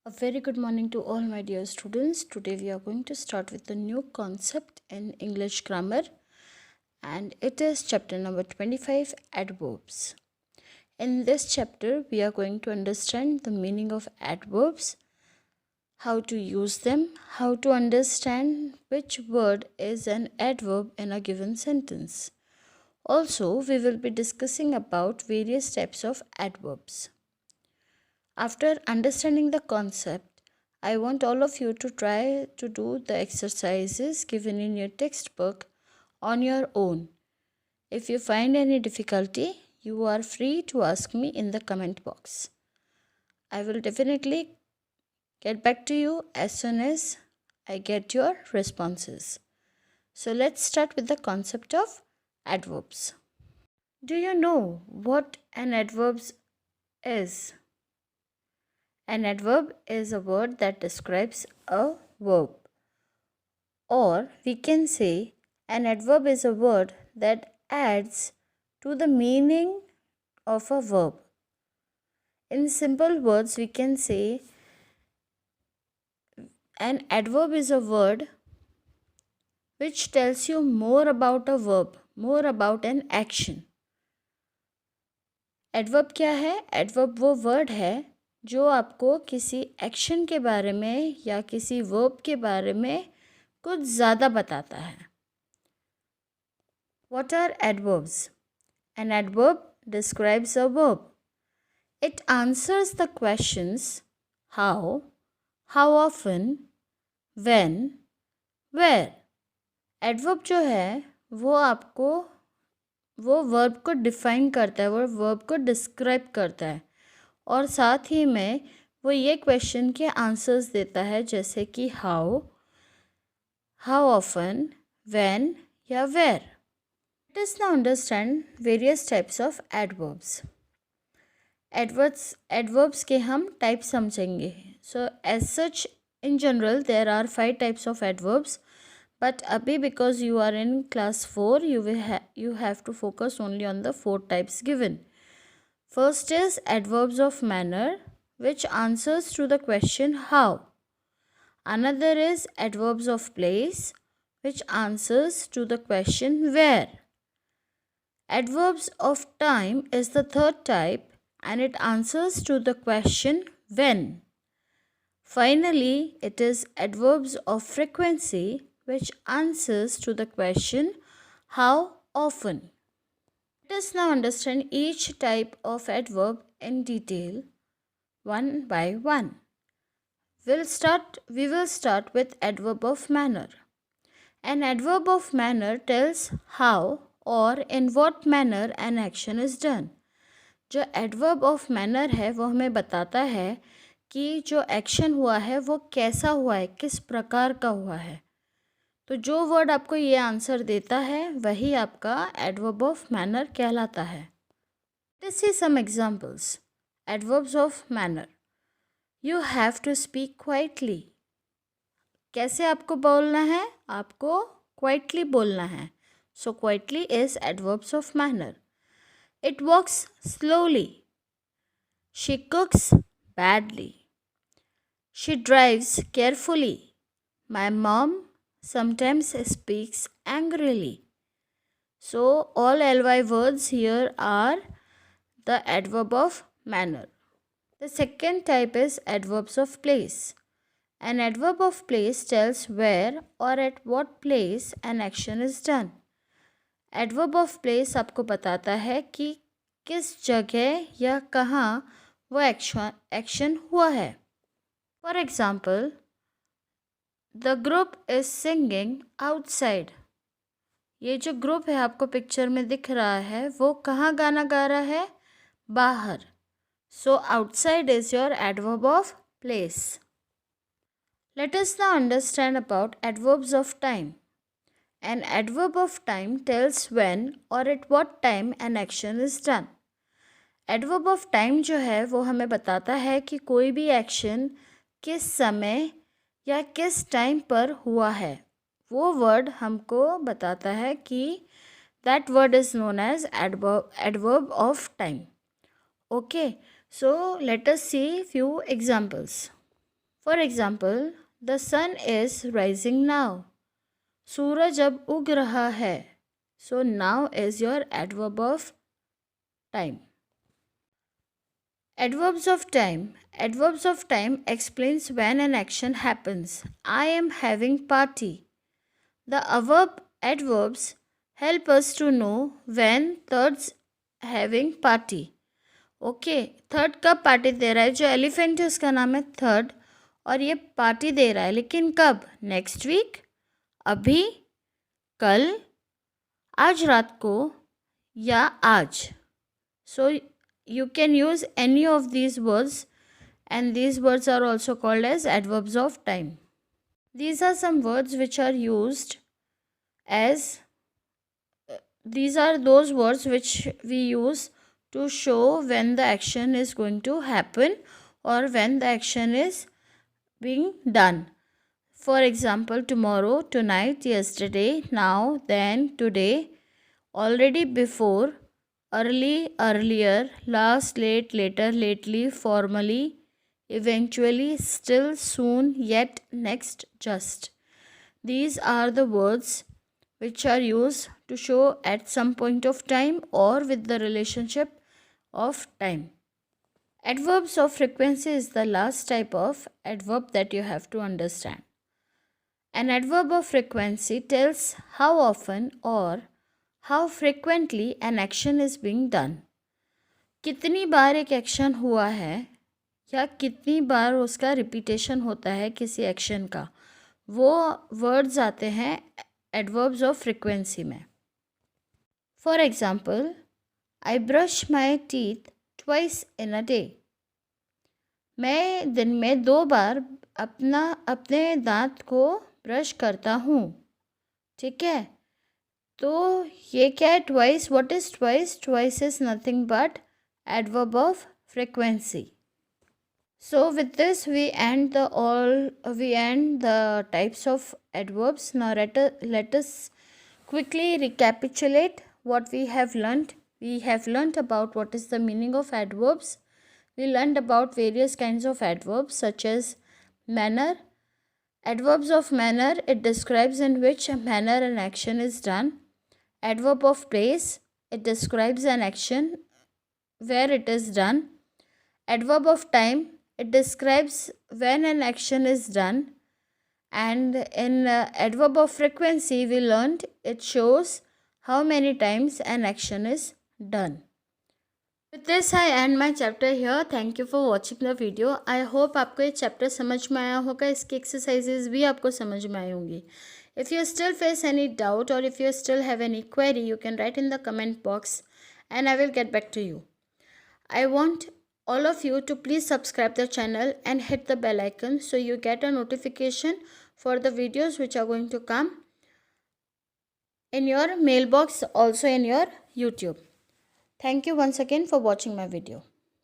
A very good morning to all my dear students. Today we are going to start with a new concept in English grammar, and it is chapter number 25, adverbs. In this chapter we are going to understand the meaning of adverbs, how to use them, how to understand which word is an adverb in a given sentence. Also, we will be discussing about various types of adverbs. After understanding the concept, I want all of you to try to do the exercises given in your textbook on your own. If you find any difficulty, you are free to ask me in the comment box. I will definitely get back to you as soon as I get your responses. So let's start with the concept of adverbs. Do you know what an adverb is? An adverb is a word that describes a verb. Or we can say an adverb is a word that adds to the meaning of a verb. In simple words, we can say an adverb is a word which tells you more about a verb, more about an action. Adverb क्या है? Adverb वो word है जो आपको किसी action के बारे में या किसी वर्ब के बारे में कुछ ज़्यादा बताता है. What are adverbs? An adverb describes a verb. It answers the questions how often, when, where. Adverb जो है वो आपको वो वर्ब को डिफाइन करता है, वो वर्ब को डिस्क्राइब करता है और साथ ही में वो ये क्वेश्चन के आंसर्स देता है जैसे कि हाउ ऑफन, व्हेन या where. Let us now understand various types of adverbs. Adverbs के हम टाइप समझेंगे. So as such in general there are 5 types of adverbs, but abhi because you are in class 4 you have to focus only on the 4 types given. First is adverbs of manner, which answers to the question how. Another is adverbs of place, which answers to the question where. Adverbs of time is the third type and it answers to the question when. Finally, it is adverbs of frequency, which answers to the question how often. Let us now understand each type of adverb in detail one by one. We will start with adverb of manner. An adverb of manner tells how और in what manner an action is done. जो adverb of manner है वो हमें बताता है कि जो action हुआ है वो कैसा हुआ है, किस प्रकार का हुआ है. तो जो वर्ड आपको ये आंसर देता है वही आपका एडवर्ब ऑफ मैनर कहलाता है. Let's see some examples. Adverbs of manner. You have to speak quietly. कैसे आपको बोलना है? आपको क्वाइटली बोलना है. So quietly is adverbs of manner. It walks slowly. She cooks badly. She drives carefully. My mom sometimes speaks angrily. So all ly words here are the adverb of manner. The second type is adverbs of place. An adverb of place tells where or at what place an action is done. Adverb of place आपको बताता है कि किस जगह या कहाँ वो action हुआ है. For example, the group is singing outside. ये जो ग्रुप है आपको पिक्चर में दिख रहा है वो कहाँ गाना गा रहा है? बाहर. So outside is your adverb of place. Let us now understand about adverbs of time. An adverb of time tells when or at what time an action is done. Adverb of time जो है वो हमें बताता है कि कोई भी action किस समय या किस टाइम पर हुआ है. वो वर्ड हमको बताता है कि that word is known as adverb of time. Okay, so let us see few examples. For example, the sun is rising now. सूरज अब उग रहा है. So now is your adverb of time. Adverbs of time. Adverbs of time explains when an action happens. I am having party. The adverbs help us to know when third's having party. Okay third कब party दे रहा है? जो elephant है उसका नाम है third और ये पार्टी दे रहा है, लेकिन कब? नेक्स्ट वीक, अभी, कल, आज रात को या आज. सो you can use any of these words and these words are also called as adverbs of time. These are some words which are used as these are those words which we use to show when the action is going to happen or when the action is being done. For example, tomorrow, tonight, yesterday, now, then, today, already, before, early, earlier, last, late, later, lately, formally, eventually, still, soon, yet, next, just. These are the words which are used to show at some point of time or with the relationship of time. Adverbs of frequency is the last type of adverb that you have to understand. An adverb of frequency tells how often or how frequently an action is being done. कितनी बार एक action हुआ है या कितनी बार उसका repetition होता है किसी एक्शन का, वो वर्ड्स आते हैं एडवर्ब्स ऑफ फ्रीक्वेंसी में. For example, I brush my teeth twice in a day. मैं दिन में 2 बार अपने दांत को ब्रश करता हूँ. ठीक है, तो ये क्या है? Twice. What is twice? Twice is nothing but adverb of frequency. So with this we end the types of adverbs. Now let us quickly recapitulate what we have learned. We have learnt about what is the meaning of adverbs. We learned about various kinds of adverbs such as manner. Adverbs of manner, it describes in which manner an action is done. Adverb of place, it describes an action where it is done. Adverb of time, it describes when an action is done. And in adverb of frequency, we learned it shows how many times an action is done. With this I end my chapter here. Thank you for watching the video. I hope आपको ये chapter समझ में आया होगा. इसकी exercises भी आपको समझ में आई होंगी. If you still face any doubt or if you still have any query, you can write in the comment box and I will get back to you. I want all of you to please subscribe the channel and hit the bell icon so you get a notification for the videos which are going to come in your mailbox, also in your YouTube. Thank you once again for watching my video.